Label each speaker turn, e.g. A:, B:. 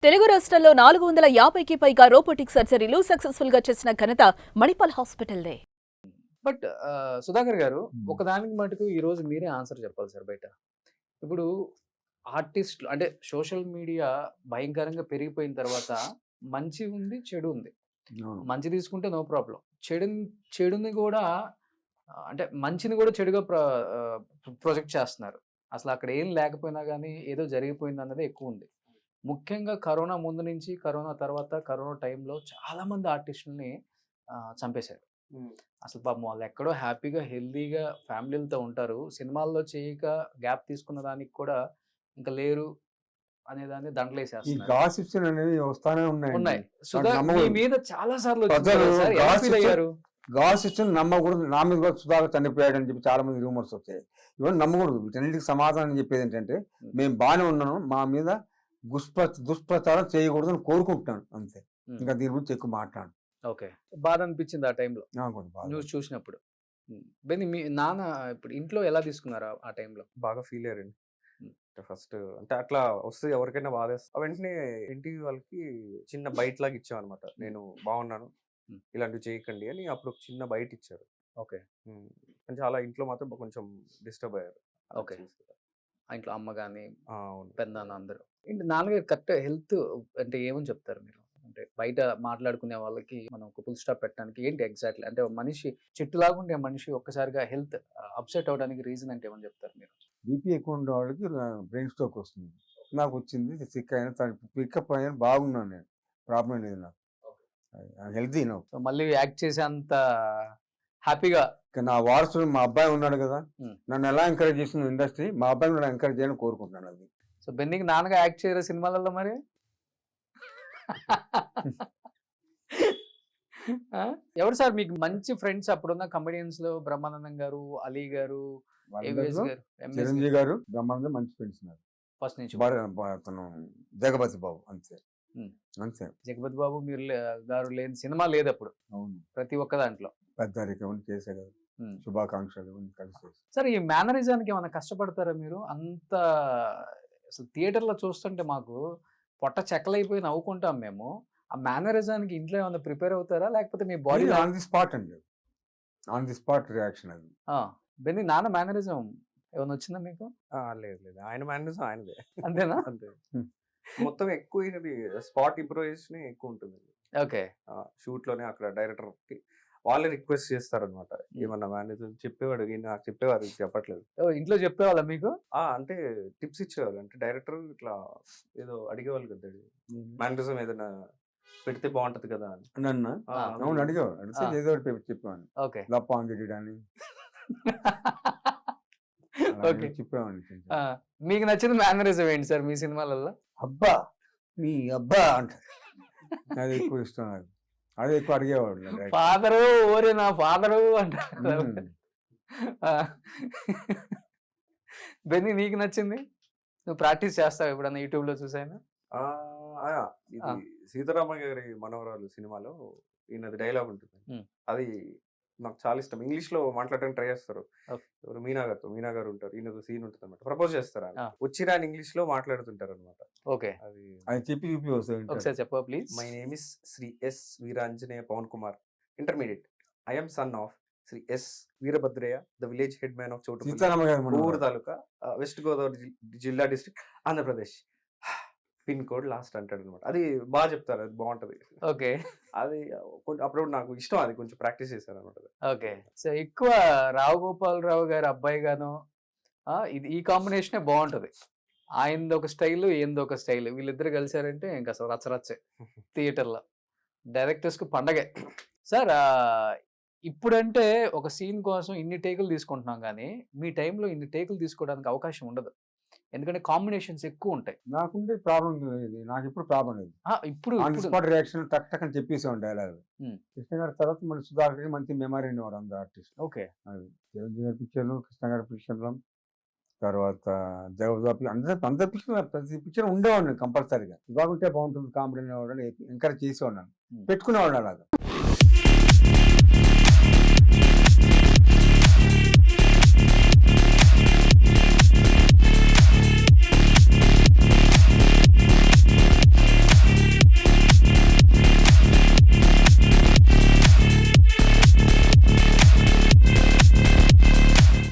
A: తెలుగు రాష్ట్రాల్లో 450కి పైగా రోబోటిక్ సర్జరీలు సక్సెస్ఫుల్ గా చేసిన ఘనత మణిపాల్ హాస్పిటల్దే.
B: బట్ సుధాకర్ గారు
C: హ్మ్.
B: ఒకదానికి మటుకు ఈ రోజు మీరే ఆన్సర్ చెప్పాలి సార్ బయట. ఇప్పుడు ఆర్టిస్టులు అంటే సోషల్ మీడియా భయంకరంగా పెరిగిపోయిన తర్వాత మంచి ఉంది, చెడు ఉంది.
C: అవును.
B: మంచి తీసుకుంటే నో ప్రాబ్లమ్. చెడుని కూడా అంటే మంచిని కూడా చెడుగా ప్రొజెక్ట్ చేస్తున్నారు. అసలు అక్కడ ఏం లేకపోయినా గానీ ఏదో జరిగిపోయింది అన్నదే ఎక్కువ ఉంది. ముఖ్యంగా కరోనా ముందు నుంచి, కరోనా తర్వాత, కరోనా టైంలో చాలామంది ఆర్టిస్టులని చంపేశారు. అసలు పాపం వాళ్ళు ఎక్కడో హ్యాపీగా, హెల్తీగా ఫ్యామిలీలతో ఉంటారు. సినిమాల్లో చేయక గ్యాప్ తీసుకున్న దానికి కూడా ఇంకా లేరు అనేదాన్ని
C: ఈ
B: దండలేసేస్తున్నారు.
C: గాసిప్స్ అనేవి వస్తానే ఉన్నాయండి.
B: ఉన్నాయి.
C: వాటిని
B: మీ
C: నమ్మకూడదు.
B: మీద చాలా సార్లు వచ్చింది
C: ప్రజలు
B: కదా సార్, ఎలా ఫీల్ అయ్యారు?
C: గాసిప్స్ నమ్మకూడదు. నా మీద కూడా సుధాకర్ చనిపోయాడు అని చెప్పి చాలా మంది రూమర్స్ వచ్చాయి. ఇవన్నీ నమ్మకూడదు. వీటన్నిటికి సమాధానం చెప్పేది ఏంటంటే, మేము బాగానే ఉన్నాను, మా మీద దుష్ప్రచారం చేయకూడదు అని కోరుకుంటున్నాను అంతే. ఇంకా దీని గురించి ఎక్కువ మాట్లాడు.
B: ఓకే. బాధ అనిపించింది ఆ టైంలో
C: నాకు కూడా బాధ.
B: న్యూస్ చూసినప్పుడు. బెన్ని మీ నాన్న ఇప్పుడు ఇంట్లో ఎలా తీసుకున్నారు ఆ టైంలో?
D: బాగా ఫీల్ అయ్యారండి.
B: హ్మ్.
D: ఫస్ట్ అంటే అట్లా వస్తే ఎవరికైనా బాధేస్తుంది. వెంటనే ఇంటికి వాళ్ళకి చిన్న బైట్ లాగా ఇచ్చామన్నమాట. నేను బాగున్నాను,
B: హ్మ్.
D: ఇలాంటివి చేయకండి అని అప్పుడు ఒక చిన్న బైట్ ఇచ్చారు.
B: ఓకే.
D: కానీ చాలా ఇంట్లో మాత్రం కొంచెం డిస్టర్బ్ అయ్యారు. అది
B: ఓకే.
D: చూసి.
B: ఆ ఇంట్లో అమ్మ గాని,
D: అవును.
B: పెద్దనాన్న అందరూ. ఏంటి నాన్నగారు కరెక్ట్ హెల్త్ అంటే ఏమని చెప్తారు మీరు? అంటే బయట మాట్లాడుకునే వాళ్ళకి మనం ఒక ఫుల్ స్టాప్ పెట్టడానికి ఏంటి ఎగ్జాక్ట్‌లీ? అంటే మనిషి చెట్టులాగా ఉండే మనిషి ఒక్కసారిగా హెల్త్ అప్‌సెట్ అవ్వడానికి రీజన్ అంటే ఏమని చెప్తారు మీరు?
C: బీపీ ఎక్కువ ఉండే వాళ్ళకి బ్రెయిన్ స్ట్రోక్ వస్తుంది. నాకు వచ్చింది. సిక్ అయినా పికప్ అయ్యాను, బాగున్నాను నేను. ప్రాబ్లం లేదు నాకు. హెల్తీ నాకు.
B: సో మళ్ళీ యాక్ట్ చేసేంత హ్యాపీగా
C: ఇక నా వారసుడు మా అబ్బాయి ఉన్నాడు కదా,
B: హ్మ్.
C: నన్ను ఎలా ఎంకరేజ్ చేస్తుంది ఇండస్ట్రీ, మా అబ్బాయిని కూడా ఎంకరేజ్ చేయాలని కోరుకుంటున్నాను. అది
B: సో బెన్నీకి నాన్నగా యాక్ట్ చేయరా సినిమాలలో మరి? ఆ! ఎవరు సార్ మీకు మంచి ఫ్రెండ్స్ అప్పుడున్న కమెడియన్స్‌లో? బ్రహ్మానందం గారు, అలీ గారు, ఏవిఎస్
C: వాళ్ళందరిలో
B: గారు, ఎంఎస్ గారు
C: చిరంజీవి గారు, బ్రహ్మానందం మంచి ఫ్రెండ్స్ ఉన్నారు.
B: ఫస్ట్ నుంచి.
C: అతను జగపతి బాబు అంతే.
B: హ్మ్.
C: అంతే.
B: జగపతి బాబు మీరు గారు లేని సినిమా లేదప్పుడు.
C: అవును.
B: ప్రతి ఒక్క దాంట్లో.
C: పెద్దరికం చేసే కదా,
B: హ్మ్.
C: శుభాకాంక్షలు కలిసి.
B: సరే ఈ మేనరిజానికి ఏమైనా కష్టపడతారా మీరు? అంత అసలు థియేటర్‌లో చూస్తుంటే మాకు పొట్ట చెక్కలైపోయి నవ్వుకుంటాం మేము. ఆ మేనరిజానికి ఇంట్లో ఏమైనా ప్రిపేర్ అవుతారా? లేకపోతే మీ బాడీ
C: ఆన్ ది స్పాట్ అండి, ఆన్ ది స్పాట్ రియాక్షన్ అది.
B: బెన్నీ నాన్న మేనరిజం ఏమైనా వచ్చిందా మీకు?
D: లేదు లేదు, ఆయన మేనరిజం ఆయనదే.
B: అంతేనా?
D: అంతే. మొత్తం ఎక్కువ ఇది స్పాట్ ఇంప్రూవైజేషన్ ఎక్కువ ఉంటుంది.
B: ఓకే.
D: షూట్ లోనే అక్కడ డైరెక్టర్ కి వాళ్ళే రిక్వెస్ట్ చేస్తారనమాట. ఏమన్నా మేనేజర్ చెప్పేవాడు, ఈయన నాకు చెప్పేవారు, చెప్పట్లేదు.
B: ఇంట్లో చెప్పేవాళ్ళా మీకు?
D: అంటే టిప్స్ ఇచ్చేవాళ్ళు. అంటే డైరెక్టర్ ఇట్లా ఏదో అడిగేవాళ్ళు కదా, మేనరిజం ఏదైనా పెడితే బాగుంటది కదా అని.
C: నన్ను అవును అడిగేవాడు. అడిగితే
B: ఆ.
C: ఏదో ఒకటి చెప్పేవాడిని.
B: ఓకే.
C: లప్పాంగిడి అని
B: ఓకే.
C: చెప్పేవాడిని.
B: మీకు నచ్చిన మేనరిజం ఏంటి సార్ మీ సినిమాలలో?
C: అబ్బా మీ అబ్బా అంట, అది ఎక్కువ ఇష్టం నాకు. అది ఎక్కువ అడిగేవాడు నా డైరెక్టర్.
B: ఫాదరు ఓరే నా ఫాదరు అంటారు.
C: మ్మ్.
B: బెన్నీ నీకు నచ్చింది? నువ్వు ప్రాక్టీస్ చేస్తావు ఎప్పుడన్నా యూట్యూబ్‌లో చూసాను.
D: ఆ, ఆ, ఇది సీతారామ గారి మనవరాలు సినిమాలో ఈయనది డైలాగ్ ఉంటుంది.
B: హ్మ్.
D: అది నాకు చాలా ఇష్టం. ఇంగ్లీష్ లో మాట్లాడడానికి ట్రై చేస్తారు.
B: ఓకే.
D: ఎవరు మీనా గారు ఉంటారు. ఈయనది సీన్ ఉంటుంది అనమాట. ప్రపోజ్ చేస్తారు ఆయన.
B: ఆ.
D: వచ్చిన ఆయన ఇంగ్లీష్ లో మాట్లాడుతుంటారు అనమాట.
B: ఓకే.
D: అది
C: అది చెప్పి చూపి వస్తాయి.
B: ఒకసారి చెప్పవా please?
D: My name is Shri S Veeranjaneya Pawan Kumar, intermediate. I am son of Shri S Veerabhadraiah, the village headman of Chotupalli,
C: Sitarama గారి
D: ఊరు
C: మనవరాలు.
D: తాలూకా, వెస్ట్ గోదావరి జిల్లా district, Andhra Pradesh, pin code last అంటాడు అనమాట. అది బాగా చెప్తారు, అది బాగుంటది.
B: ఓకే.
D: అది అప్పుడు నాకు ఇష్టం, అది కొంచెం ప్రాక్టీస్ చేశాను అనమాట.
B: ఓకే. సో ఎక్కువ రావు గోపాలరావు గారి అబ్బాయి గాను ఇది ఈ కాంబినేషనే బాగుంటది. ఆయనది ఒక స్టైల్, ఈయనది ఒక స్టైల్. వీళ్ళిద్దరు కలిసారంటే ఇంక అసలు రచ్చరచ్చే థియేటర్‌లో. డైరెక్టర్స్‌కి పండగే. సార్ ఇప్పుడంటే ఒక సీన్ కోసం ఇన్ని టేకులు తీసుకుంటున్నాం గానీ, మీ టైంలో ఇన్ని టేకులు తీసుకోవడానికి అవకాశం ఉండదు. ఎందుకంటే కాంబినేషన్స్ ఎక్కువుంటాయి.
C: నాకుండే ప్రాబ్లం ఇది, నాకు ఇప్పుడు ప్రాబ్లం లేదు.
B: ఇప్పుడు
C: ఆన్ ది
B: ఇప్పుడు
C: స్పాట్ రియాక్షన్ టక్ టక్ అని చెప్పేసేవాడు డైలాగ్.
B: హ్మ్.
C: కృష్ణ గారి తర్వాత మన సుధాకర్కి మంచి మెమరీ ఉండేవాడు అందరు ఆర్టిస్ట్.
B: ఓకే.
C: అది చిరంజీవి గారి పిక్చర్లు, కృష్ణ గారి పిక్చర్లు, తర్వాత జగపతి అందరి పిక్చర్, ప్రతి పిక్చర్ ఉండేవాడిని కంపల్సరీగా. బాగుంటే బాగుంటుంది కామెడీ అనేవాడు, ఎంకరేజ్ చేసేవాడు,
B: హ్మ్.
C: పెట్టుకునేవాడు అలాగా.